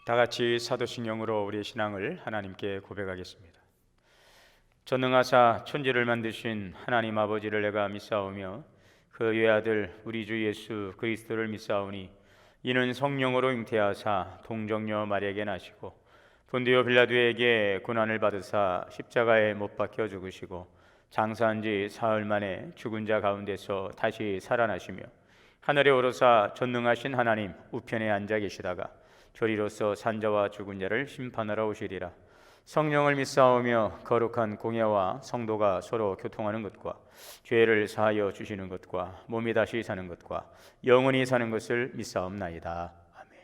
다 같이 사도신경으로 우리의 신앙을 하나님께 고백하겠습니다. 전능하사 천지를 만드신 하나님 아버지를 내가 믿사오며 그 외아들 우리 주 예수 그리스도를 믿사오니 이는 성령으로 잉태하사 동정녀 마리아에게 나시고 본디오 빌라도에게 고난을 받으사 십자가에 못 박혀 죽으시고 장사한 지 사흘 만에 죽은 자 가운데서 다시 살아나시며 하늘에 오르사 전능하신 하나님 우편에 앉아 계시다가 저리로서 산자와 죽은 자를 심판하러 오시리라. 성령을 믿사오며 거룩한 공예와 성도가 서로 교통하는 것과 죄를 사하여 주시는 것과 몸이 다시 사는 것과 영원히 사는 것을 믿사옵나이다. 아멘.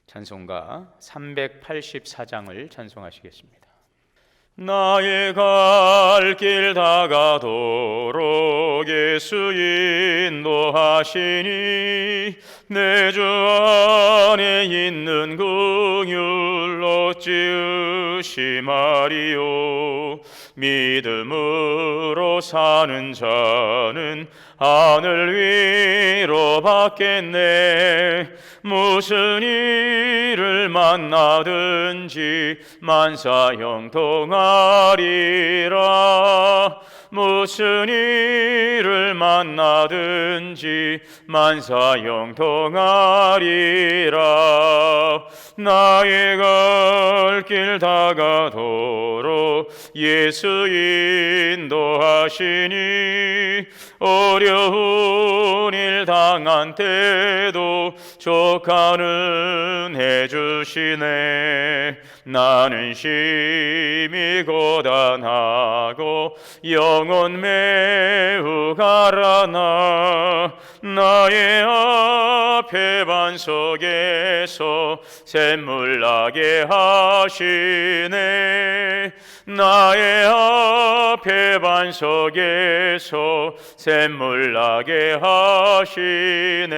찬송가 384장을 찬송하시겠습니다. 나의 갈 길 다가도록 예수 인도하시니 내 주 안에 있는 긍휼 어찌 의심하리요. 믿음으로 사는 자는 하늘 위로 받겠네. 무슨 일을 만나든지 만사 형통하리라. 무슨 일을 만나든지 만사 형통하리라. 나의 갈 길 다가도록 예수 인도하시니 어려운 일 당한 때도 족하는 해주시네. 나는 심히 고단하고 영혼 매우 가라나 나의 앞에 반석에서 샘물 나게 하시네. 나의 앞에 반석에서 샘물 나게 하시네.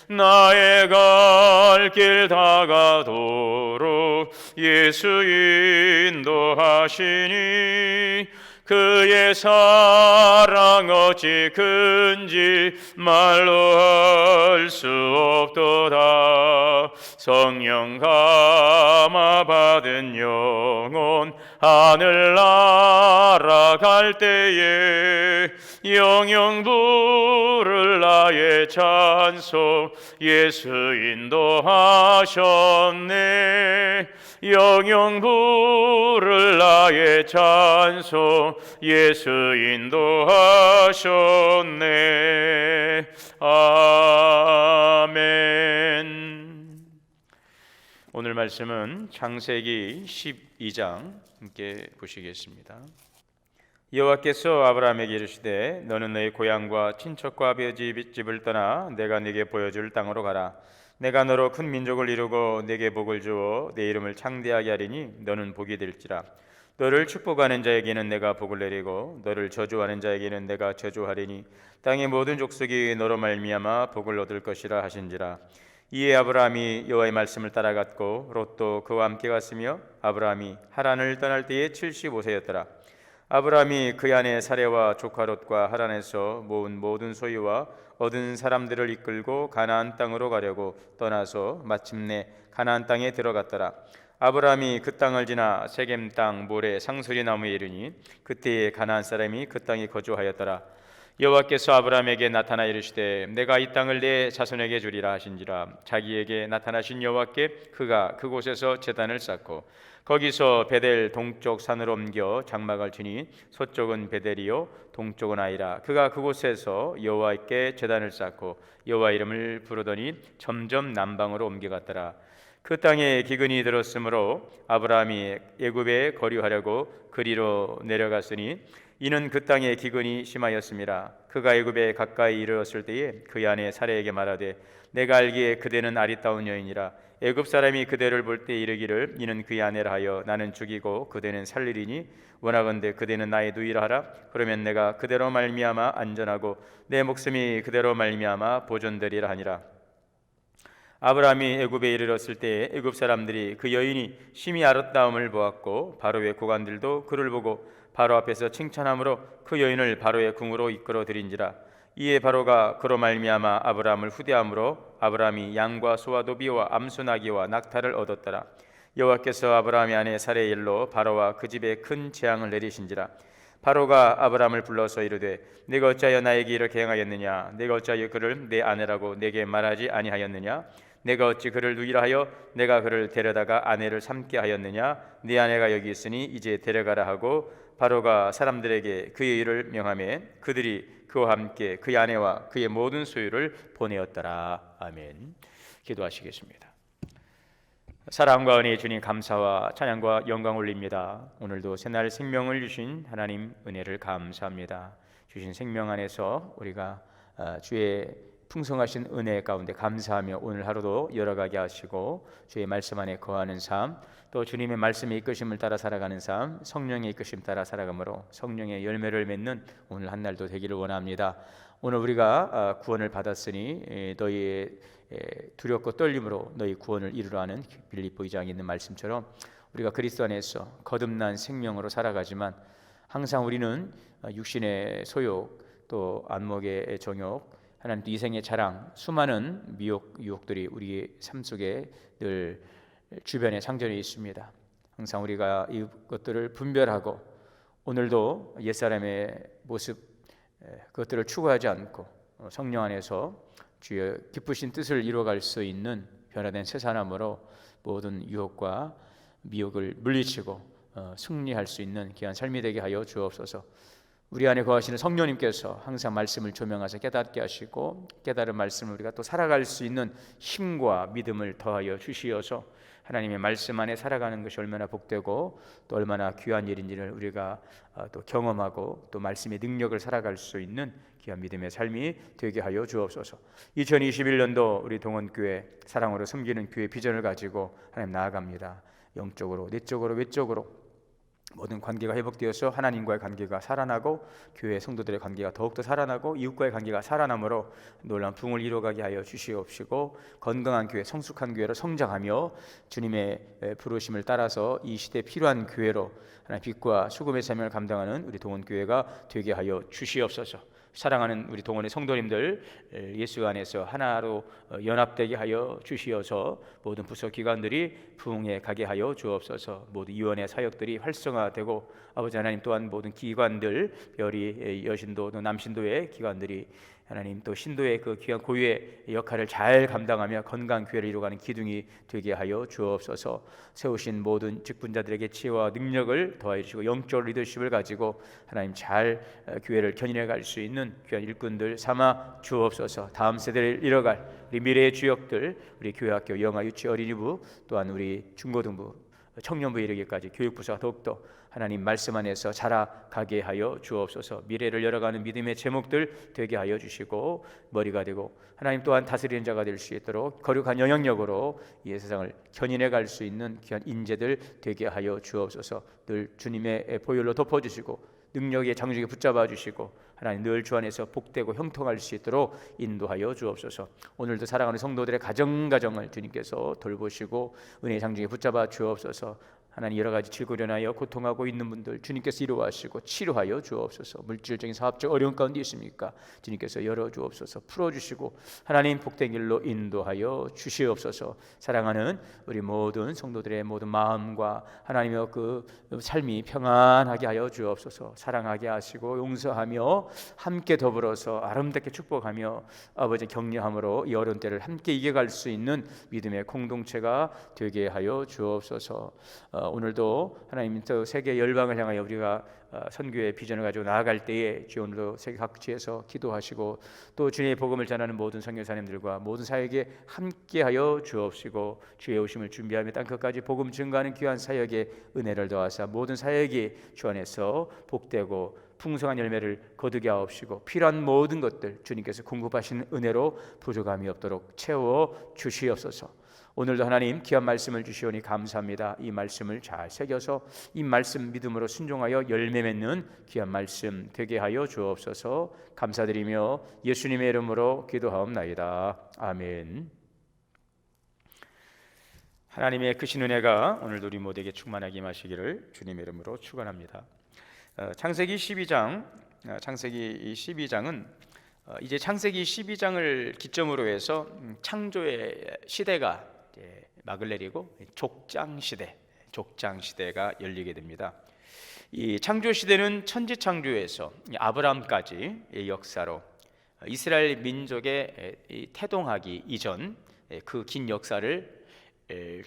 나의 갈 길 다가도록 예수 인도하시니 그의 사랑 어찌 큰지 말로 할 수 없도다. 성령 감화 받은 영혼 하늘 날아갈 때에 영영 부를 나의 찬송 예수 인도하셨네. 영영 부를 나의 찬송 예수 인도하셨네. 아멘. 오늘 말씀은 창세기 12장 함께 보시겠습니다. 여호와께서 아브라함에게 이르시되 너는 너의 고향과 친척과 아버지 집을 떠나 내가 네게 보여줄 땅으로 가라. 내가 너로 큰 민족을 이루고 네게 복을 주어 내 이름을 창대하게 하리니 너는 복이 될지라. 너를 축복하는 자에게는 내가 복을 내리고 너를 저주하는 자에게는 내가 저주하리니 땅의 모든 족속이 너로 말미암아 복을 얻을 것이라 하신지라. 이에 아브라함이 여호와의 말씀을 따라갔고 롯도 그와 함께 갔으며 아브라함이 하란을 떠날 때에 75세였더라. 아브라함이 그 아내 사레와 조카 롯과 하란에서 모은 모든 소유와 얻은 사람들을 이끌고 가나안 땅으로 가려고 떠나서 마침내 가나안 땅에 들어갔더라. 아브라함이 그 땅을 지나 세겜 땅 모래 상수리 나무에 이르니 그때에 가나안 사람이 그 땅에 거주하였더라. 여호와께서 아브라함에게 나타나 이르시되 내가 이 땅을 내 자손에게 주리라 하신지라. 자기에게 나타나신 여호와께 그가 그곳에서 제단을 쌓고 거기서 베델 동쪽 산으로 옮겨 장막을 치니 서쪽은 베델이요 동쪽은 아이라. 그가 그곳에서 여호와께 제단을 쌓고 여호와 이름을 부르더니 점점 남방으로 옮겨갔더라. 그 땅에 기근이 들었으므로 아브라함이 애굽에 거류하려고 그리로 내려갔으니 이는 그 땅에 기근이 심하였음이라. 그가 애굽에 가까이 이르렀을 때에 그의 아내 사레에게 말하되 내가 알기에 그대는 아리따운 여인이라. 애굽 사람이 그대를 볼 때 이르기를 이는 그의 아내라 하여 나는 죽이고 그대는 살리리니 원하건대 그대는 나의 누이라 하라. 그러면 내가 그대로 말미암아 안전하고 내 목숨이 그대로 말미암아 보존되리라 하니라. 아브라함이 애굽에 이르렀을 때에 애굽 사람들이 그 여인이 심히 아름다움을 보았고 바로의 고관들도 그를 보고 바로 앞에서 칭찬함으로 그 여인을 바로의 궁으로 이끌어 들인지라. 이에 바로가 그로 말미암아 아브라함을 후대함으로 아브라함이 양과 소와 도비와 암소 나귀와 낙타를 얻었더라. 여호와께서 아브라함의 아내 사레의 일로 바로와 그 집에 큰 재앙을 내리신지라. 바로가 아브라함을 불러서 이르되 네가 어찌하여 나에게 이렇게 행하였느냐? 네가 어찌하여 그를 내 아내라고 내게 말하지 아니하였느냐? 내가 어찌 그를 누이라 하여 내가 그를 데려다가 아내를 삼게 하였느냐? 네 아내가 여기 있으니 이제 데려가라 하고 바로가 사람들에게 그의 일을 명하매 그들이 그와 함께 그의 아내와 그의 모든 소유를 보내었더라. 아멘. 기도하시겠습니다. 사랑과 은혜의 주님, 감사와 찬양과 영광 올립니다. 오늘도 새날 생명을 주신 하나님 은혜를 감사합니다. 주신 생명 안에서 우리가 주의 풍성하신 은혜 가운데 감사하며 오늘 하루도 열어가게 하시고 주의 말씀 안에 거하는 삶, 또 주님의 말씀의 이끄심을 따라 살아가는 삶, 성령의 이끄심 따라 살아가므로 성령의 열매를 맺는 오늘 한 날도 되기를 원합니다. 오늘 우리가 구원을 받았으니 너희의 두렵고 떨림으로 너희 구원을 이루라 하는 빌립보 2장에 있는 말씀처럼 우리가 그리스도 안에서 거듭난 생명으로 살아가지만 항상 우리는 육신의 소욕, 또 안목의 정욕, 하나님 이생의 자랑, 수많은 미혹, 유혹들이 우리의 삶 속에 늘 주변에 상존해 있습니다. 항상 우리가 이것들을 분별하고 오늘도 옛사람의 모습, 그것들을 추구하지 않고 성령 안에서 주의 기쁘신 뜻을 이루어갈 수 있는 변화된 새 사람으로 모든 유혹과 미혹을 물리치고 승리할 수 있는 귀한 삶이 되게 하여 주옵소서. 우리 안에 거하시는 성령님께서 항상 말씀을 조명하셔 깨닫게 하시고 깨달은 말씀을 우리가 또 살아갈 수 있는 힘과 믿음을 더하여 주시어서 하나님의 말씀 안에 살아가는 것이 얼마나 복되고 또 얼마나 귀한 일인지를 우리가 또 경험하고 또 말씀의 능력을 살아갈 수 있는 귀한 믿음의 삶이 되게 하여 주옵소서. 2021년도 우리 동원교회 사랑으로 섬기는 교회 비전을 가지고 하나님 나아갑니다. 영적으로, 내적으로, 외적으로 모든 관계가 회복되어서 하나님과의 관계가 살아나고 교회 성도들의 관계가 더욱더 살아나고 이웃과의 관계가 살아남으로 놀라운 부흥을 이루어가게 하여 주시옵시고 건강한 교회, 성숙한 교회로 성장하며 주님의 부르심을 따라서 이 시대에 필요한 교회로 하나님 빛과 수금의 사명을 감당하는 우리 동원교회가 되게 하여 주시옵소서. 사랑하는 우리 동원의 성도님들 예수 안에서 하나로 연합되게 하여 주시어서 모든 부서 기관들이 부흥해 가게 하여 주옵소서. 모든 위원회 사역들이 활성화되고 아버지 하나님 또한 모든 기관들 별이 여신도 또 남신도의 기관들이 하나님 또 신도의 그 귀한 고유의 역할을 잘 감당하며 건강한 교회를 이루어가는 기둥이 되게 하여 주옵소서. 세우신 모든 직분자들에게 지혜와 능력을 더하여 주시고 영적 리더십을 가지고 하나님 잘 교회를 견인해 갈 수 있는 귀한 일꾼들 삼아 주옵소서. 다음 세대를 이뤄갈 우리 미래의 주역들, 우리 교회학교, 영아, 유치, 어린이부 또한 우리 중고등부, 청년부에 이르기까지 교육부서가 더욱더 하나님 말씀 안에서 자라가게 하여 주옵소서. 미래를 열어가는 믿음의 제목들 되게 하여 주시고 머리가 되고 하나님 또한 다스리는 자가 될 수 있도록 거룩한 영향력으로 이 세상을 견인해 갈 수 있는 귀한 인재들 되게 하여 주옵소서. 늘 주님의 보혈로 덮어주시고 능력의 장중에 붙잡아 주시고 하나님 늘 주 안에서 복되고 형통할 수 있도록 인도하여 주옵소서. 오늘도 사랑하는 성도들의 가정을 주님께서 돌보시고 은혜의 장중에 붙잡아 주옵소서. 하나님 여러 가지 질고련하여 고통하고 있는 분들 주님께서 이루하시고 치료하여 주옵소서. 물질적인 사업적 어려운 가운데 있습니까? 주님께서 열어 주옵소서. 풀어주시고 하나님 복된 길로 인도하여 주시옵소서. 사랑하는 우리 모든 성도들의 모든 마음과 하나님의 그 삶이 평안하게 하여 주옵소서. 사랑하게 하시고 용서하며 함께 더불어서 아름답게 축복하며 아버지 격려함으로 이 어려운 때를 함께 이겨갈 수 있는 믿음의 공동체가 되게 하여 주옵소서. 오늘도 하나님 또 세계 열방을 향하여 우리가 선교의 비전을 가지고 나아갈 때에 주 오늘도 세계 각지에서 기도하시고 또 주님의 복음을 전하는 모든 선교사님들과 모든 사역에 함께하여 주옵시고 주의 오심을 준비하며 땅끝까지 복음 증거하는 귀한 사역에 은혜를 더하사 모든 사역이 주 안에서 복되고 풍성한 열매를 거두게 하옵시고 필요한 모든 것들 주님께서 공급하시는 은혜로 부족함이 없도록 채워 주시옵소서. 오늘도 하나님 귀한 말씀을 주시오니 감사합니다. 이 말씀을 잘 새겨서 이 말씀 믿음으로 순종하여 열매 맺는 귀한 말씀 되게 하여 주옵소서. 감사드리며 예수님의 이름으로 기도하옵나이다. 아멘. 하나님의 크신 은혜가 오늘도 우리 모두에게 충만하게 임하시기를 주님의 이름으로 축원합니다. 창세기 12장, 창세기 12장은 이제 창세기 12장을 기점으로 해서 창조의 시대가 이제 막을 내리고 족장 시대가 열리게 됩니다. 이 창조 시대는 천지 창조에서 아브라함까지의 역사로 이스라엘 민족의 태동하기 이전 그 긴 역사를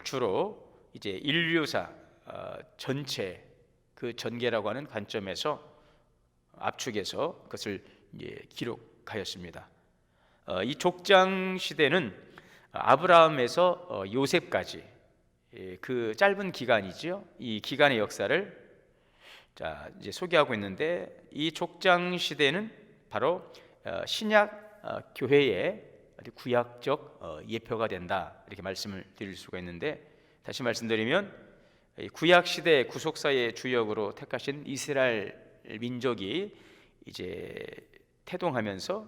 주로 이제 인류사 전체 그 전개라고 하는 관점에서 압축해서 그것을 이제 기록하였습니다. 이 족장 시대는 아브라함에서 요셉까지 그 짧은 기간이지요. 이 기간의 역사를 이제 소개하고 있는데, 이 족장 시대는 바로 신약 교회의 구약적 예표가 된다, 이렇게 말씀을 드릴 수가 있는데, 다시 말씀드리면 구약 시대 구속사의 주역으로 택하신 이스라엘 민족이 이제 태동하면서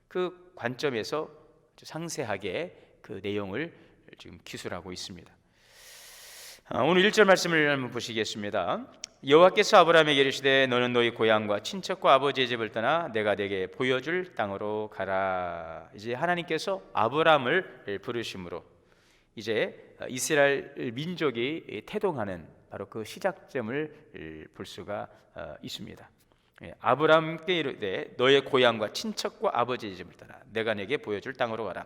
그 관점에서 상세하게 그 내용을 지금 기술하고 있습니다. 오늘 1절 말씀을 한번 보시겠습니다. 여호와께서 아브라함에게 이르시되 너는 너희 고향과 친척과 아버지의 집을 떠나 내가 네게 보여줄 땅으로 가라. 이제 하나님께서 아브라함을 부르심으로 이제 이스라엘 민족이 태동하는 바로 그 시작점을 볼 수가 있습니다. 아브라함께 이르되 너의 고향과 친척과 아버지의 집을 떠나 내가 네게 보여줄 땅으로 가라.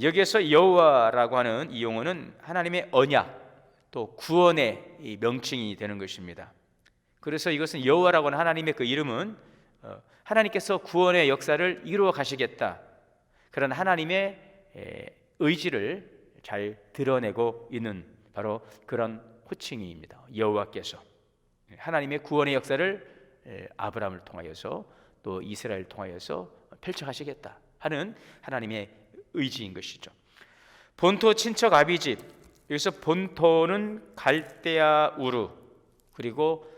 여기에서 여호와라고 하는 이 용어는 하나님의 언약 또 구원의 명칭이 되는 것입니다. 그래서 이것은 여호와라고 하는 하나님의 그 이름은 하나님께서 구원의 역사를 이루어 가시겠다, 그런 하나님의 의지를 잘 드러내고 있는 바로 그런 호칭입니다. 여호와께서 하나님의 구원의 역사를 아브라함을 통하여서 또 이스라엘을 통하여서 펼쳐가시겠다 하는 하나님의 의지인 것이죠. 본토 친척 아비집, 여기서 본토는 갈대아 우르, 그리고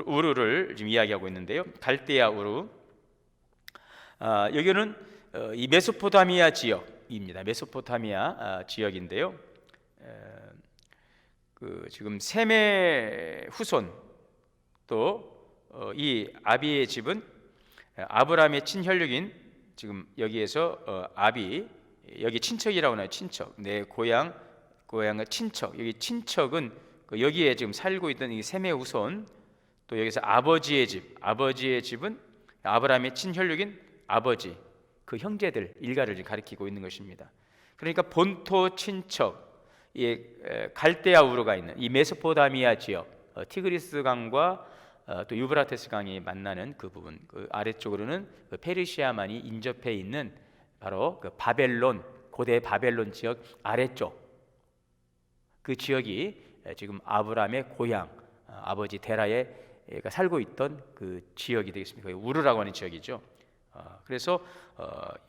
우르를 지금 이야기하고 있는데요. 갈대아 우르, 여기는 이 메소포타미아 지역입니다. 메소포타미아 지역인데요. 지금 셈의 후손 또 이 아비의 집은 아브라함의 친혈육인, 지금 여기에서 아비, 여기 친척이라고 하나요? 친척, 내 고향의 친척, 여기 친척은 여기에 지금 살고 있던 이 셈의 후손, 또 여기서 아버지의 집은 아브라함의 친혈육인 아버지, 그 형제들 일가를 가리키고 있는 것입니다. 그러니까 본토 친척, 이 갈대아 우르가 있는 이 메소포타미아 지역, 티그리스 강과 또 유브라테스 강이 만나는 그 부분, 그 아래쪽으로는 그 페르시아만이 인접해 있는 바로 그 바벨론, 고대 바벨론 지역 아래쪽, 그 지역이 지금 아브라함의 고향, 아버지 데라에 살고 있던 그 지역이 되겠습니다. 우르라고 하는 지역이죠. 그래서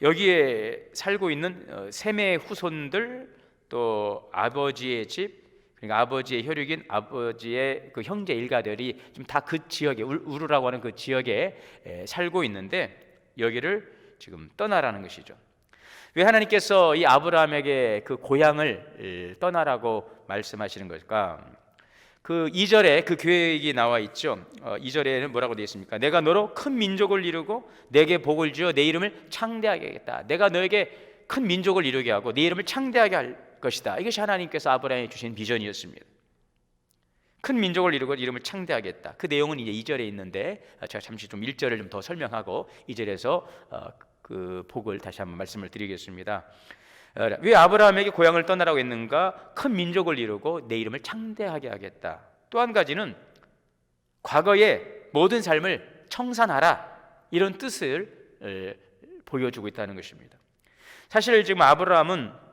여기에 살고 있는 셈의 후손들, 또 아버지의 집, 그러니까 아버지의 혈육인 아버지의 그 형제 일가들이 지금 다 그 지역에, 우르라고 하는 그 지역에 살고 있는데, 여기를 지금 떠나라는 것이죠. 왜 하나님께서 이 아브라함에게 그 고향을 떠나라고 말씀하시는 걸까? 그 2절에 그 계획이 나와 있죠. 2절에는 뭐라고 되어 있습니까? 내가 너로 큰 민족을 이루고 내게 복을 주어 내 이름을 창대하게 하겠다. 내가 너에게 큰 민족을 이루게 하고 네 이름을 창대하게 할 것이다. 이것이 하나님께서 아브라함에게 주신 비전이었습니다. 큰 민족을 이루고 이름을 창대하겠다. 그 내용은 이제 2절에 있는데, 제가 잠시 좀 1절을 좀 더 설명하고 2절에서 그 복을 다시 한번 말씀을 드리겠습니다. 왜 아브라함에게 고향을 떠나라고 했는가? 큰 민족을 이루고 내 이름을 창대하게 하겠다. 또 한 가지는 과거의 모든 삶을 청산하라, 이런 뜻을 보여주고 있다는 것입니다. 사실 지금 아브라함은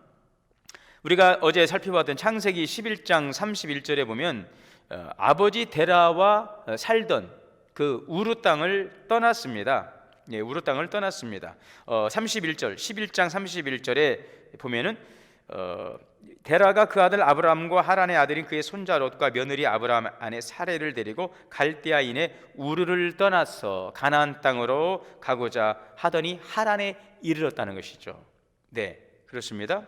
우리가 어제 살펴봤던 창세기 11장 31절에 보면 아버지 데라와 살던 그 우르 땅을 떠났습니다. 우르 땅을 떠났습니다. 31절, 11장 31절에 보면은 데라가 그 아들 아브라함과 하란의 아들인 그의 손자 롯과 며느리 아브라함 아내 사레를 데리고 갈대아인의 우르를 떠나서 가나안 땅으로 가고자 하더니 하란에 이르렀다는 것이죠. 네, 그렇습니다.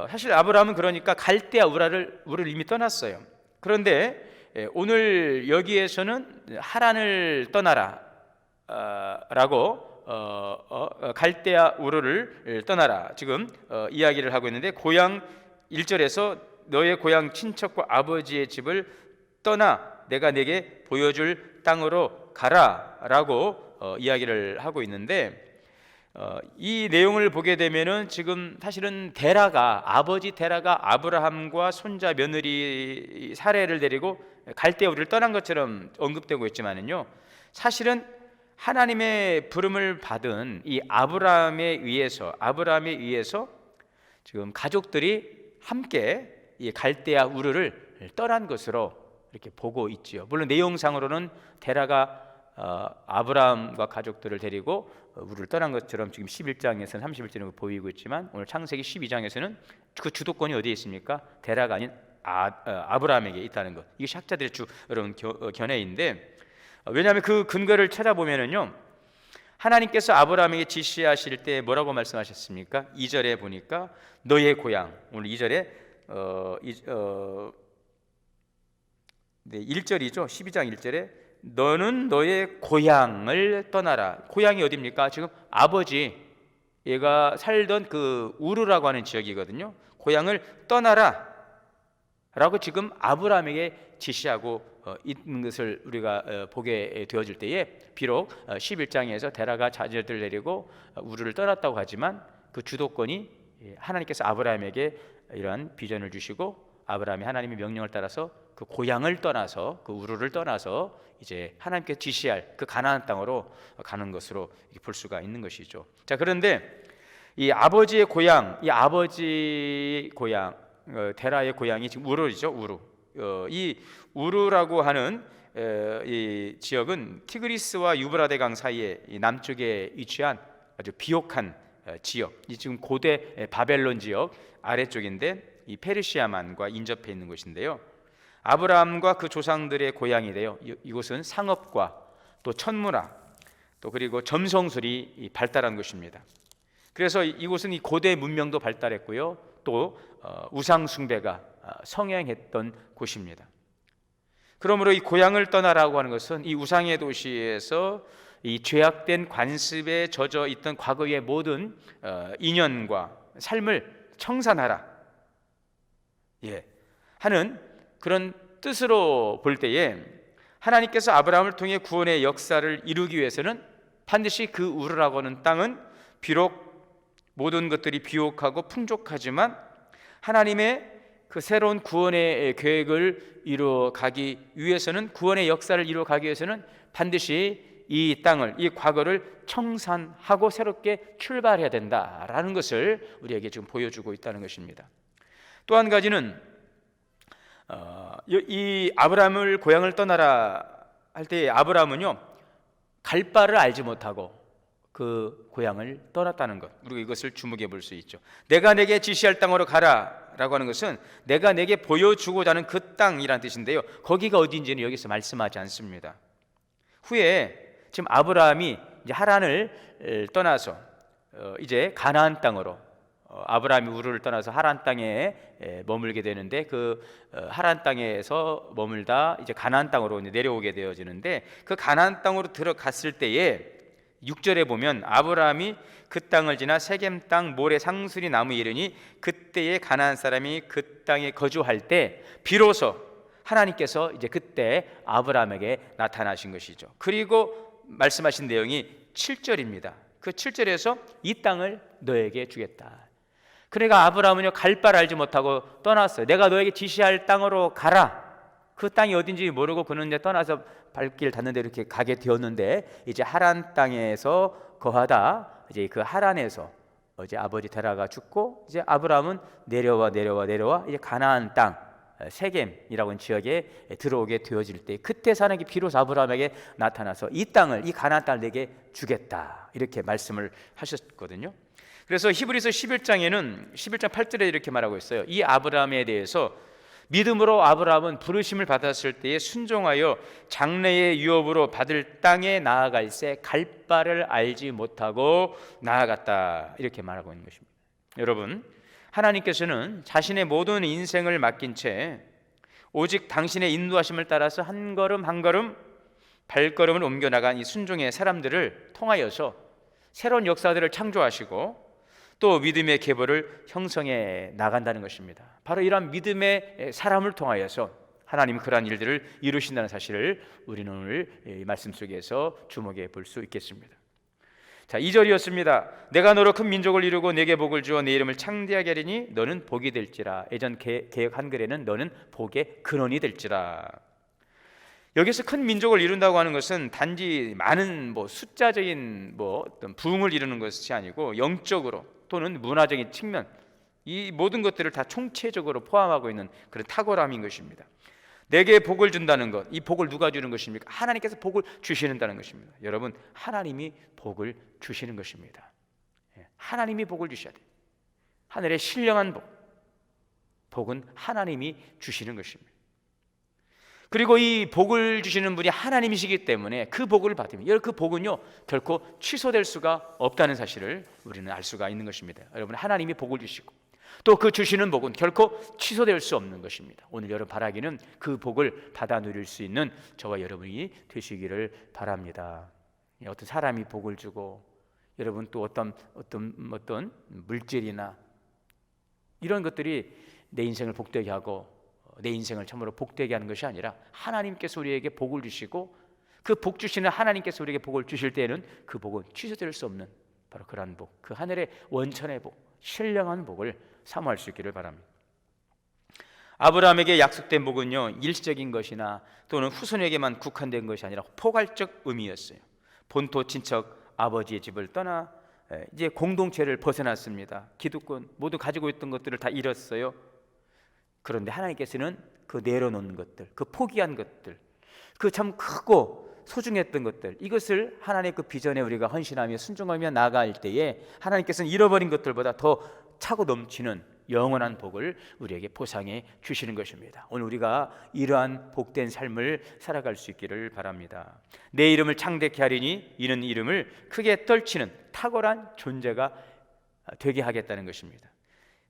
사실 아브라함은 그러니까 갈대아 우르를 이미 떠났어요. 그런데 오늘 여기에서는 하란을 떠나라 라고 갈대아 우르를 떠나라. 지금 이야기를 하고 있는데 고향 1절에서 너의 고향 친척과 아버지의 집을 떠나 내가 내게 보여줄 땅으로 가라라고 이야기를 하고 있는데 이 내용을 보게 되면은 지금 사실은 아버지 데라가 아브라함과 손자 며느리 사례를 데리고 갈대아 우르를 떠난 것처럼 언급되고 있지만은요, 사실은 하나님의 부름을 받은 이 아브라함에 의해서 지금 가족들이 함께 이 갈대아 우르를 떠난 것으로 이렇게 보고 있지요. 물론 내용상으로는 데라가 아브라함과 가족들을 데리고 우르를 떠난 것처럼 지금 11장에서는 31절에 보이고 있지만 오늘 창세기 12장에서는 그 주도권이 어디에 있습니까? 데라가 아닌 아브라함에게 있다는 것. 이게 학자들의 여러분 견해인데, 왜냐하면 그 근거를 찾아보면은요, 하나님께서 아브라함에게 지시하실 때 뭐라고 말씀하셨습니까? 2절에 보니까 너의 고향, 오늘 2절에 1절이죠. 12장 1절에 너는 너의 고향을 떠나라. 고향이 어디입니까? 지금 아버지 얘가 살던 그 우르라고 하는 지역이거든요. 고향을 떠나라 라고 지금 아브라함에게 지시하고 있는 것을 우리가 보게 되어질 때에, 비록 11장에서 데라가 자녀들을 데리고 우르를 떠났다고 하지만 그 주도권이 하나님께서 아브라함에게 이러한 비전을 주시고 아브라함이 하나님의 명령을 따라서 그 고향을 떠나서 그 우르를 떠나서 이제 하나님께 지시할 그 가나안 땅으로 가는 것으로 볼 수가 있는 것이죠. 자, 그런데 이 아버지의 고향, 데라의 고향이 지금 우르이죠. 우르. 이 우르라고 하는 이 지역은 티그리스와 유브라데 강 사이에 남쪽에 위치한 아주 비옥한 지역. 이 지금 고대 바벨론 지역 아래쪽인데 이 페르시아만과 인접해 있는 곳인데요. 아브라함과 그 조상들의 고향이 돼요. 이곳은 상업과 또 천문학, 또 그리고 점성술이 발달한 곳입니다. 그래서 이곳은 이 고대 문명도 발달했고요, 또 우상 숭배가 성행했던 곳입니다. 그러므로 이 고향을 떠나라고 하는 것은 이 우상의 도시에서 이 죄악된 관습에 젖어 있던 과거의 모든 인연과 삶을 청산하라 하는 그런 뜻으로 볼 때에, 하나님께서 아브라함을 통해 구원의 역사를 이루기 위해서는 반드시 그 우르라고 하는 땅은 비록 모든 것들이 비옥하고 풍족하지만 하나님의 그 새로운 구원의 계획을 이루어가기 위해서는, 구원의 역사를 이루어가기 위해서는 반드시 이 땅을, 이 과거를 청산하고 새롭게 출발해야 된다라는 것을 우리에게 지금 보여주고 있다는 것입니다. 또 한 가지는 이 아브라함을 고향을 떠나라 할 때 아브라함은요, 갈 바를 알지 못하고 그 고향을 떠났다는 것, 우리가 이것을 주목해 볼 수 있죠. 내가 내게 지시할 땅으로 가라라고 하는 것은 내가 내게 보여주고자 하는 그 땅이란 뜻인데요, 거기가 어디인지는 여기서 말씀하지 않습니다. 후에 지금 아브라함이 이제 하란을 떠나서 이제 가나안 땅으로, 아브라함이 우르를 떠나서 하란 땅에 머물게 되는데, 그 하란 땅에서 머물다 이제 가나안 땅으로 내려오게 되어지는데, 그 가나안 땅으로 들어갔을 때에 6절에 보면 아브라함이 그 땅을 지나 세겜 땅 모래 상수리 나무 이르니 그때의 가나안 사람이 그 땅에 거주할 때 비로소 하나님께서 이제 그때 아브라함에게 나타나신 것이죠. 그리고 말씀하신 내용이 7절입니다. 그 7절에서 이 땅을 너에게 주겠다. 그러니까 아브라함은요, 갈 바를 알지 못하고 떠났어요. 내가 너에게 지시할 땅으로 가라. 그 땅이 어딘지 모르고 그는 이제 떠나서 발길 닿는 데로 이렇게 가게 되었는데, 이제 하란 땅에서 거하다 이제 그 하란에서 이제 아버지 데라가 죽고 이제 아브라함은 내려와 이제 가나안 땅 세겜이라고 하는 지역에 들어오게 되어질 때, 그때 사는 게 비로소 아브라함에게 나타나서 이 땅을, 이 가나안 땅을 내게 주겠다 이렇게 말씀을 하셨거든요. 그래서 히브리서 11장에는 11장 8절에 이렇게 말하고 있어요. 이 아브라함에 대해서 믿음으로 아브라함은 부르심을 받았을 때에 순종하여 장래의 유업으로 받을 땅에 나아갈새 갈 바를 알지 못하고 나아갔다 이렇게 말하고 있는 것입니다. 여러분, 하나님께서는 자신의 모든 인생을 맡긴 채 오직 당신의 인도하심을 따라서 한 걸음 한 걸음 발걸음을 옮겨나간 이 순종의 사람들을 통하여서 새로운 역사들을 창조하시고 또 믿음의 계보를 형성해 나간다는 것입니다. 바로 이러한 믿음의 사람을 통하여서 하나님 그러한 일들을 이루신다는 사실을 우리는 오늘 이 말씀 속에서 주목해 볼 수 있겠습니다. 자, 2절이었습니다. 내가 너로 큰 민족을 이루고 내게 복을 주어 내 이름을 창대하게 하리니 너는 복이 될지라. 예전 개역 한글에는 너는 복의 근원이 될지라. 여기서 큰 민족을 이룬다고 하는 것은 단지 많은 숫자적인 어떤 부흥을 이루는 것이 아니고 영적으로 또는 문화적인 측면, 이 모든 것들을 다 총체적으로 포함하고 있는 그런 탁월함인 것입니다. 내게 복을 준다는 것, 이 복을 누가 주는 것입니까? 하나님께서 복을 주시는다는 것입니다. 여러분, 하나님이 복을 주시는 것입니다. 하나님이 복을 주셔야 돼요. 하늘의 신령한 복은 하나님이 주시는 것입니다. 그리고 이 복을 주시는 분이 하나님이시기 때문에 그 복을 받으면 그 복은요 결코 취소될 수가 없다는 사실을 우리는 알 수가 있는 것입니다. 여러분, 하나님이 복을 주시고 또 그 주시는 복은 결코 취소될 수 없는 것입니다. 오늘 여러분 바라기는 그 복을 받아 누릴 수 있는 저와 여러분이 되시기를 바랍니다. 어떤 사람이 복을 주고 여러분 또 어떤 물질이나 이런 것들이 내 인생을 복되게 하고 내 인생을 참으로 복되게 하는 것이 아니라 하나님께서 우리에게 복을 주시고 그 복 주시는 하나님께서 우리에게 복을 주실 때에는 그 복은 취소될 수 없는 바로 그러한 복, 그 하늘의 원천의 복, 신령한 복을 사모할 수 있기를 바랍니다. 아브라함에게 약속된 복은요 일시적인 것이나 또는 후손에게만 국한된 것이 아니라 포괄적 의미였어요. 본토 친척 아버지의 집을 떠나 이제 공동체를 벗어났습니다. 기득권 모두 가지고 있던 것들을 다 잃었어요. 그런데 하나님께서는 그 내려놓은 것들, 그 포기한 것들, 그 참 크고 소중했던 것들, 이것을 하나님의 그 비전에 우리가 헌신하며 순종하며 나아갈 때에 하나님께서는 잃어버린 것들보다 더 차고 넘치는 영원한 복을 우리에게 보상해 주시는 것입니다. 오늘 우리가 이러한 복된 삶을 살아갈 수 있기를 바랍니다. 내 이름을 창대케 하리니 이는 이름을 크게 떨치는 탁월한 존재가 되게 하겠다는 것입니다.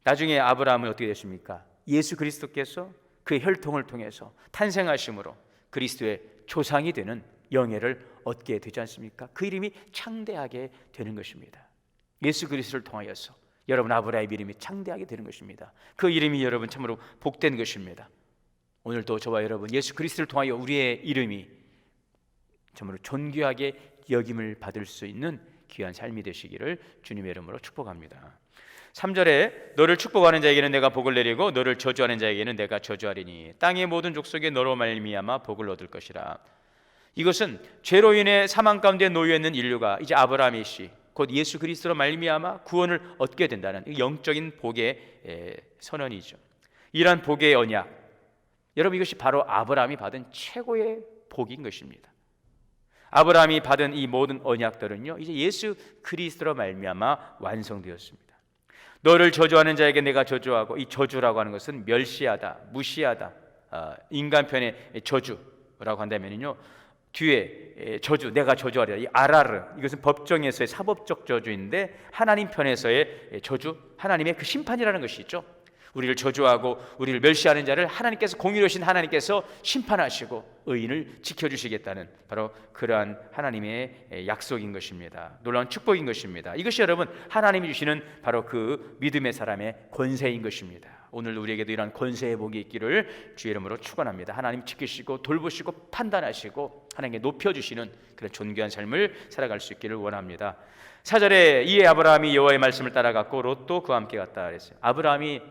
나중에 아브라함은 어떻게 됐습니까? 예수 그리스도께서 그 혈통을 통해서 탄생하심으로 그리스도의 조상이 되는 영예를 얻게 되지 않습니까? 그 이름이 창대하게 되는 것입니다. 예수 그리스도를 통하여서 여러분 아브라함의 이름이 창대하게 되는 것입니다. 그 이름이 여러분 참으로 복된 것입니다. 오늘도 저와 여러분 예수 그리스도를 통하여 우리의 이름이 참으로 존귀하게 여김을 받을 수 있는 귀한 삶이 되시기를 주님의 이름으로 축복합니다. 3절에 너를 축복하는 자에게는 내가 복을 내리고 너를 저주하는 자에게는 내가 저주하리니 땅의 모든 족속에 너로 말미암아 복을 얻을 것이라. 이것은 죄로 인해 사망 가운데 놓여 있는 인류가 이제 아브라함의 씨 곧 예수 그리스도로 말미암아 구원을 얻게 된다는 영적인 복의 선언이죠. 이러한 복의 언약, 여러분 이것이 바로 아브라함이 받은 최고의 복인 것입니다. 아브라함이 받은 이 모든 언약들은요 이제 예수 그리스도로 말미암아 완성되었습니다. 너를 저주하는 자에게 내가 저주하고, 이 저주라고 하는 것은 멸시하다, 무시하다, 인간편의 저주라고 한다면요 뒤에 저주, 내가 저주하리라, 이 아라르, 이것은 법정에서의 사법적 저주인데 하나님 편에서의 저주, 하나님의 그 심판이라는 것이죠. 우리를 저주하고 우리를 멸시하는 자를 하나님께서, 공의로우신 하나님께서 심판하시고 의인을 지켜주시겠다는 바로 그러한 하나님의 약속인 것입니다. 놀라운 축복인 것입니다. 이것이 여러분 하나님이 주시는 바로 그 믿음의 사람의 권세인 것입니다. 오늘 우리에게도 이러한 권세의 복이 있기를 주의 이름으로 축원합니다. 하나님 지키시고 돌보시고 판단하시고 하나님께 높여주시는 그런 존귀한 삶을 살아갈 수 있기를 원합니다. 4절에 이에 아브라함이 여호와의 말씀을 따라갔고 롯도 그와 함께 갔다 그랬어요. 아브라함이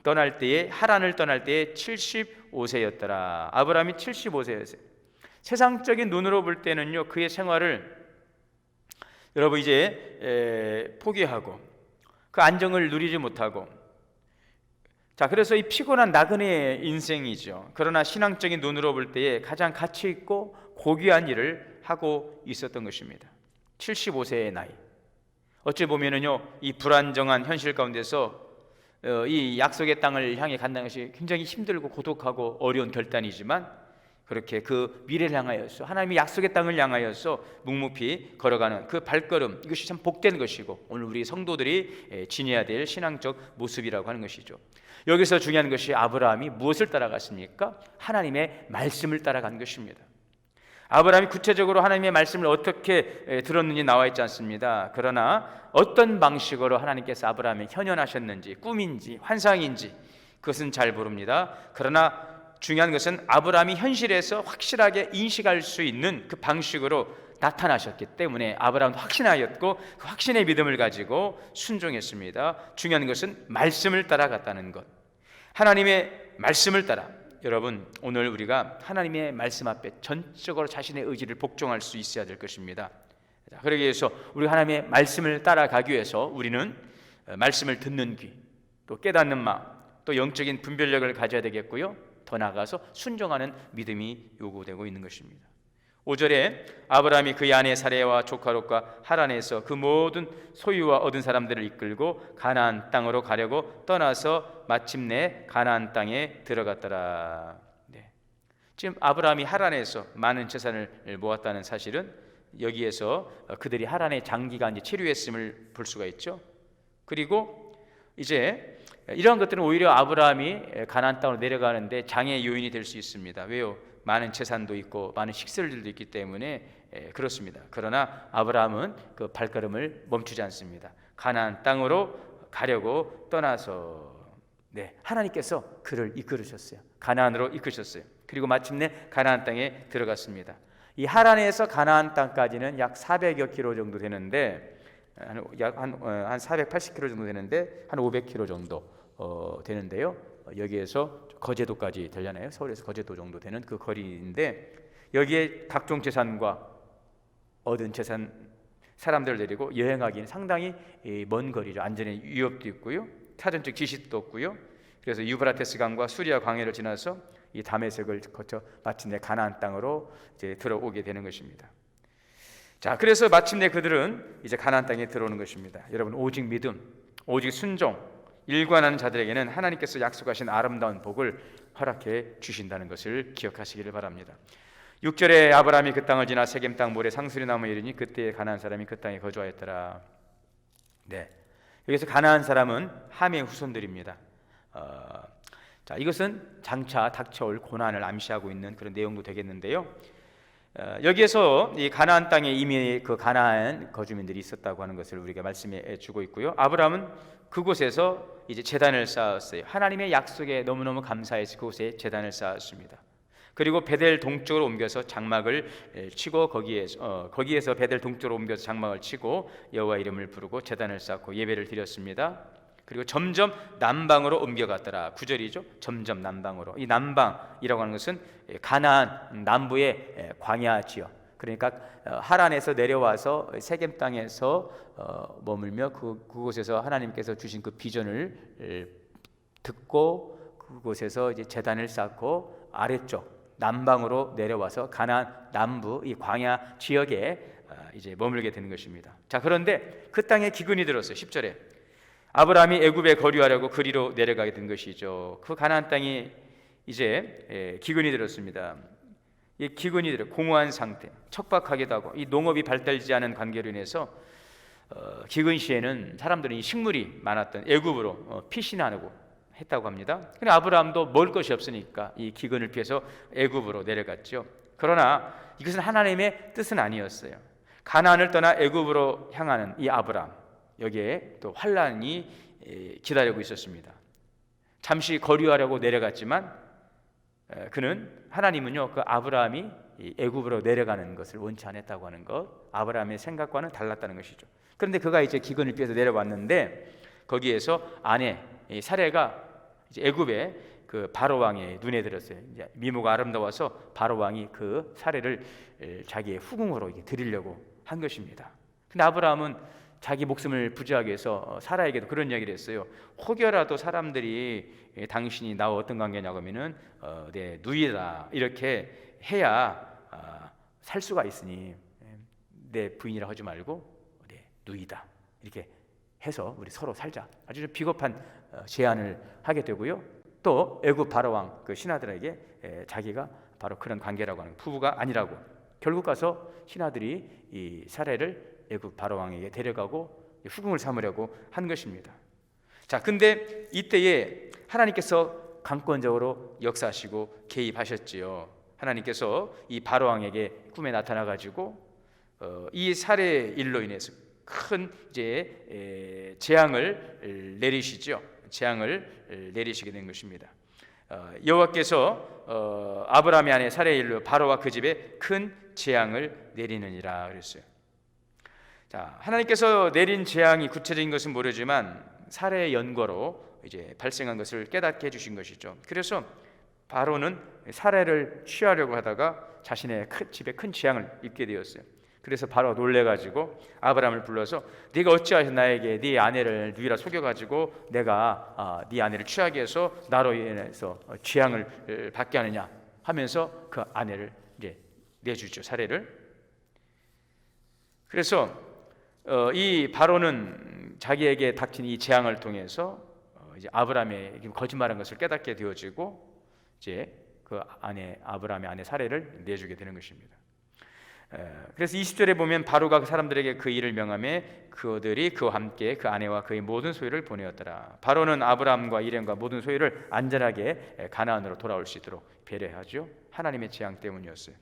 떠날 때에, 하란을 떠날 때에 75세였더라. 아브라함이 75세였어요. 세상적인 눈으로 볼 때는요 그의 생활을 여러분 이제 포기하고 그 안정을 누리지 못하고, 자 그래서 이 피곤한 나그네의 인생이죠. 그러나 신앙적인 눈으로 볼 때에 가장 가치 있고 고귀한 일을 하고 있었던 것입니다. 75세의 나이, 어찌 보면은요 이 불안정한 현실 가운데서 이 약속의 땅을 향해 간다는 것이 굉장히 힘들고 고독하고 어려운 결단이지만 그렇게 그 미래를 향하여서, 하나님이 약속의 땅을 향하여서 묵묵히 걸어가는 그 발걸음, 이것이 참 복된 것이고 오늘 우리 성도들이 지녀야 될 신앙적 모습이라고 하는 것이죠. 여기서 중요한 것이 아브라함이 무엇을 따라갔습니까? 하나님의 말씀을 따라간 것입니다. 아브라함이 구체적으로 하나님의 말씀을 어떻게 들었는지 나와 있지 않습니다. 그러나 어떤 방식으로 하나님께서 아브라함에 현현하셨는지, 꿈인지 환상인지 그것은 잘 모릅니다. 그러나 중요한 것은 아브라함이 현실에서 확실하게 인식할 수 있는 그 방식으로 나타나셨기 때문에 아브라함도 확신하였고 그 확신의 믿음을 가지고 순종했습니다. 중요한 것은 말씀을 따라갔다는 것. 하나님의 말씀을 따라. 여러분, 오늘 우리가 하나님의 말씀 앞에 전적으로 자신의 의지를 복종할 수 있어야 될 것입니다. 그러기 위해서 우리가 하나님의 말씀을 따라가기 위해서 우리는 말씀을 듣는 귀, 또 깨닫는 마음, 또 영적인 분별력을 가져야 되겠고요. 더 나아가서 순종하는 믿음이 요구되고 있는 것입니다. 5절에 아브라함이 그의 아내 사레와 조카 롯과 하란에서 그 모든 소유와 얻은 사람들을 이끌고 가나안 땅으로 가려고 떠나서 마침내 가나안 땅에 들어갔더라. 지금 아브라함이 하란에서 많은 재산을 모았다는 사실은 여기에서 그들이 하란에 장기간 체류했음을 볼 수가 있죠. 그리고 이제 이러한 것들은 오히려 아브라함이 가나안 땅으로 내려가는데 장애 요인이 될 수 있습니다. 왜요? 많은 재산도 있고 많은 식설들도 있기 때문에 그렇습니다. 그러나 아브라함은 그 발걸음을 멈추지 않습니다. 가나안 땅으로 가려고 떠나서 하나님께서 그를 이끌으셨어요. 가나안으로 이끄셨어요. 그리고 마침내 가나안 땅에 들어갔습니다. 이 하란에서 가나안 땅까지는 약 400여 킬로 정도 되는데 한 480킬로 정도 되는데 한 500킬로 정도 되는데요. 여기에서 거제도까지 되려나요? 서울에서 거제도 정도 되는 그 거리인데 여기에 각종 재산과 얻은 재산 사람들 데리고 여행하기는 상당히 먼 거리죠. 안전의 위협도 있고요. 사전적 지시도 없고요. 그래서 유브라테스 강과 수리아 광해를 지나서 이 다메섹을 거쳐 마침내 가나안 땅으로 이제 들어오게 되는 것입니다. 자, 그래서 마침내 그들은 이제 가나안 땅에 들어오는 것입니다. 여러분, 오직 믿음, 오직 순종, 일관하는 자들에게는 하나님께서 약속하신 아름다운 복을 허락해 주신다는 것을 기억하시기를 바랍니다. 6절에 아브라함이 그 땅을 지나 세겜 땅 모래 상수리 나무에 이르니 그때 가나안 사람이 그 땅에 거주하였더라. 여기서 가나안 사람은 함의 후손들입니다. 자, 이것은 장차 닥쳐올 고난을 암시하고 있는 그런 내용도 되겠는데요. 여기에서 이 가나안 땅에 이미 그 가나안 거주민들이 있었다고 하는 것을 우리가 말씀해 주고 있고요. 아브라함은 그곳에서 이제 제단을 쌓았어요. 하나님의 약속에 너무너무 감사해서 그곳에 제단을 쌓았습니다. 그리고 베델 동쪽으로 옮겨서 장막을 치고 거기에서 베델 동쪽으로 옮겨서 장막을 치고 여호와 이름을 부르고 제단을 쌓고 예배를 드렸습니다. 그리고 점점 남방으로 옮겨갔더라. 9절이죠. 점점 남방으로. 이 남방이라고 하는 것은 가나안 남부의 광야 지역. 그러니까 하란에서 내려와서 세겜 땅에서 머물며 그곳에서 하나님께서 주신 그 비전을 듣고 그곳에서 이제 제단을 쌓고 아래쪽 남방으로 내려와서 가나안 남부 이 광야 지역에 이제 머물게 되는 것입니다. 자, 그런데 그 땅에 기근이 들었어요. 10절에 아브라함이 애굽에 거류하려고 그리로 내려가게 된 것이죠. 그 가나안 땅이 이제 기근이 들었습니다. 이 기근이 들어 공허한 상태, 척박하기도 하고 이 농업이 발달되지 않은 관계로 인해서 기근 시에는 사람들은 이 식물이 많았던 애굽으로 피신하고 했다고 합니다. 근데 아브라함도 먹을 것이 없으니까 이 기근을 피해서 애굽으로 내려갔죠. 그러나 이것은 하나님의 뜻은 아니었어요. 가나안을 떠나 애굽으로 향하는 이 아브라함, 여기에 또 환란이 기다리고 있었습니다. 잠시 거류하려고 내려갔지만 하나님은요 그 아브라함이 애굽으로 내려가는 것을 원치 않았다고 하는 것, 아브라함의 생각과는 달랐다는 것이죠. 그런데 그가 이제 기근을 피해서 내려왔는데 거기에서 아내 사레가 이제 애굽의 그 바로 왕의 눈에 들었어요. 이제 미모가 아름다워서 바로 왕이 그 사레를 자기의 후궁으로 드리려고 한 것입니다. 근데 아브라함은 자기 목숨을 부지하기 위해서 사라에게도 그런 이야기를 했어요. 혹여라도 사람들이 당신이 나와 어떤 관계냐고 하면은 내 누이다 이렇게 해야 살 수가 있으니 내 부인이라 하지 말고 내 누이다 이렇게 해서 우리 서로 살자. 아주 비겁한 제안을 하게 되고요. 또 애굽 바로왕 그 신하들에게 자기가 바로 그런 관계라고 하는 부부가 아니라고 결국 가서 신하들이 이 사례를 애굽 바로왕에게 데려가고 후궁을 삼으려고 한 것입니다. 자, 근데 이때에 하나님께서 강권적으로 역사하시고 개입하셨지요. 하나님께서 이 바로 왕에게 꿈에 나타나 가지고 이 살해 일로 인해서 큰 이제 재앙을 내리시죠. 재앙을 내리시게 된 것입니다. 여호와께서 아브라함의 아내 사레의 일로 바로와 그 집에 큰 재앙을 내리느니라 그랬어요. 자, 하나님께서 내린 재앙이 구체적인 것은 모르지만 사레의 연고로 이제 발생한 것을 깨닫게 해주신 것이죠. 그래서 바로는 사레를 취하려고 하다가 자신의 집에 큰 재앙을 입게 되었어요. 그래서 바로 놀래가지고 아브라함을 불러서 네가 어찌하여 나에게 네 아내를 누이라 속여가지고 내가 네 아내를 취하게 해서 나로 인해서 재앙을 받게 하느냐 하면서 그 아내를 이제 내주죠. 사례를. 그래서 이 바로는 자기에게 닥친 이 재앙을 통해서 이제 아브라함의 거짓말한 것을 깨닫게 되어지고 이제 그 아내 아브라함의 아내 사례를 내주게 되는 것입니다. 그래서 20절에 보면 바로가 그 사람들에게 그 일을 명하며 그들이 그와 함께 그 아내와 그의 모든 소유를 보내었더라. 바로는 아브라함과 일행과 모든 소유를 안전하게 가나안으로 돌아올 수 있도록 배려하죠. 하나님의 재앙 때문이었어요.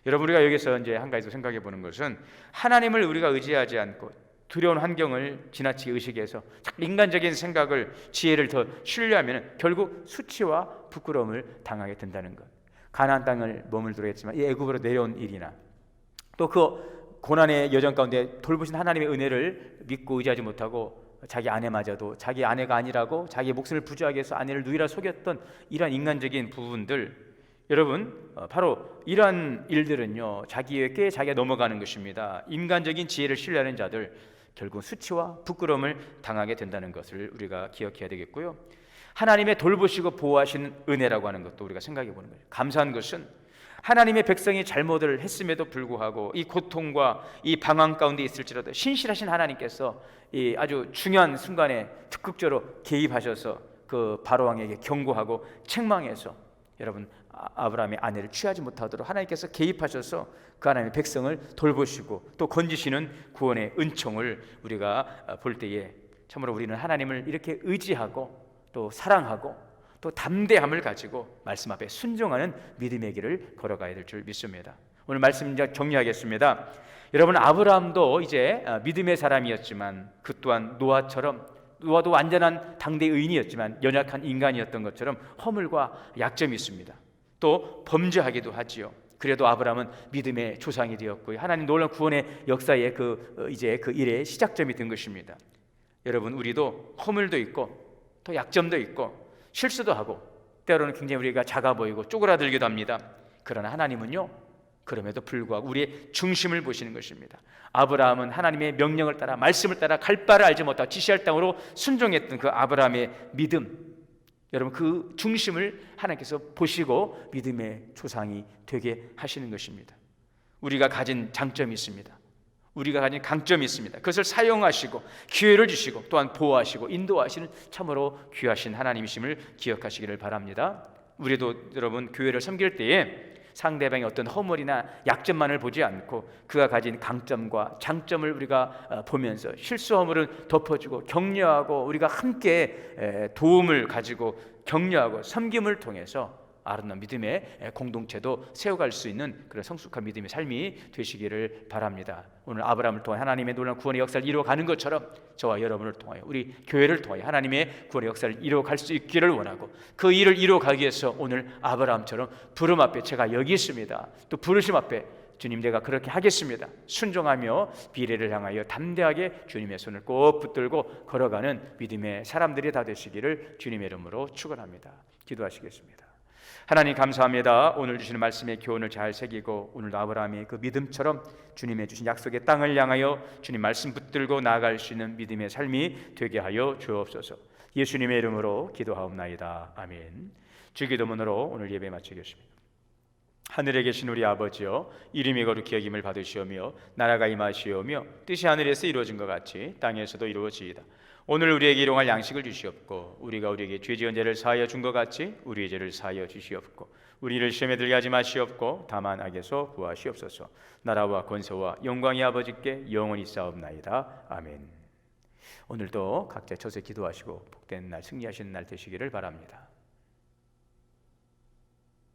여러분, 우리가 여기서 이제 한 가지 더 생각해 보는 것은 하나님을 우리가 의지하지 않고 두려운 환경을 지나치게 의식해서 인간적인 생각을 지혜를 더 신뢰하면 결국 수치와 부끄러움을 당하게 된다는 것. 가나안 땅을 머물도록 했지만 이 애굽으로 내려온 일이나 또 그 고난의 여정 가운데 돌보신 하나님의 은혜를 믿고 의지하지 못하고 자기 아내마저도 자기 아내가 아니라고 자기 목숨을 부지하게 해서 아내를 누이라 속였던 이러한 인간적인 부분들, 여러분 바로 이러한 일들은요 자기에게 자기가 넘어가는 것입니다. 인간적인 지혜를 신뢰하는 자들 결국 수치와 부끄러움을 당하게 된다는 것을 우리가 기억해야 되겠고요. 하나님의 돌보시고 보호하시는 은혜라고 하는 것도 우리가 생각해 보는 거예요. 감사한 것은 하나님의 백성이 잘못을 했음에도 불구하고 이 고통과 이 방황 가운데 있을지라도 신실하신 하나님께서 이 아주 중요한 순간에 적극적으로 개입하셔서 그 바로왕에게 경고하고 책망해서 여러분 아브라함의 아내를 취하지 못하도록 하나님께서 개입하셔서 그 하나님의 백성을 돌보시고 또 건지시는 구원의 은총을 우리가 볼 때에 참으로 우리는 하나님을 이렇게 의지하고 또 사랑하고 또 담대함을 가지고 말씀 앞에 순종하는 믿음의 길을 걸어가야 될 줄 믿습니다. 오늘 말씀 이제 정리하겠습니다. 여러분, 아브라함도 이제 믿음의 사람이었지만 그 또한 노아도 완전한 당대 의인이었지만 연약한 인간이었던 것처럼 허물과 약점이 있습니다. 또 범죄하기도 하지요. 그래도 아브라함은 믿음의 조상이 되었고요. 하나님 놀라운 구원의 역사의 이제 그 일의 시작점이 된 것입니다. 여러분, 우리도 허물도 있고 또 약점도 있고 실수도 하고 때로는 굉장히 우리가 작아 보이고 쪼그라들기도 합니다. 그러나 하나님은요 그럼에도 불구하고 우리의 중심을 보시는 것입니다. 아브라함은 하나님의 명령을 따라 말씀을 따라 갈 바를 알지 못하고 지시할 땅으로 순종했던 그 아브라함의 믿음, 여러분 그 중심을 하나님께서 보시고 믿음의 조상이 되게 하시는 것입니다. 우리가 가진 장점이 있습니다. 우리가 가진 강점이 있습니다. 그것을 사용하시고 기회를 주시고 또한 보호하시고 인도하시는 참으로 귀하신 하나님이심을 기억하시기를 바랍니다. 우리도 여러분 교회를 섬길 때에 상대방의 어떤 허물이나 약점만을 보지 않고 그가 가진 강점과 장점을 우리가 보면서 실수 허물을 덮어주고 격려하고 우리가 함께 도움을 가지고 격려하고 섬김을 통해서 아름다운 믿음의 공동체도 세워갈 수 있는 그런 성숙한 믿음의 삶이 되시기를 바랍니다. 오늘 아브라함을 통해 하나님의 놀라운 구원의 역사를 이루어가는 것처럼 저와 여러분을 통하여 우리 교회를 통하여 하나님의 구원의 역사를 이루어갈 수 있기를 원하고 그 일을 이루어가기 위해서 오늘 아브라함처럼 부름 앞에 제가 여기 있습니다. 또 부르심 앞에 주님 제가 그렇게 하겠습니다. 순종하며 비례를 향하여 담대하게 주님의 손을 꼭 붙들고 걸어가는 믿음의 사람들이 다 되시기를 주님의 이름으로 축원합니다. 기도하시겠습니다. 하나님 감사합니다. 오늘 주시는 말씀의 교훈을 잘 새기고 오늘도 아브라함의 그 믿음처럼 주님의 주신 약속의 땅을 향하여 주님 말씀 붙들고 나아갈 수 있는 믿음의 삶이 되게 하여 주옵소서. 예수님의 이름으로 기도하옵나이다. 아멘. 주기도문으로 오늘 예배 마치겠습니다. 하늘에 계신 우리 아버지여, 이름이 거룩히 여김을 받으시오며 나라가 임하시오며 뜻이 하늘에서 이루어진 것 같이 땅에서도 이루어지이다. 오늘 우리에게 일용할 양식을 주시옵고 우리가 우리에게 죄 지은 죄를 사하여 준 것 같이 우리의 죄를 사하여 주시옵고 우리를 시험에 들게 하지 마시옵고 다만 악에서 구하시옵소서. 나라와 권세와 영광이 아버지께 영원히 있사옵나이다. 아멘. 오늘도 각자 처세 기도하시고 복된 날 승리하시는 날 되시기를 바랍니다.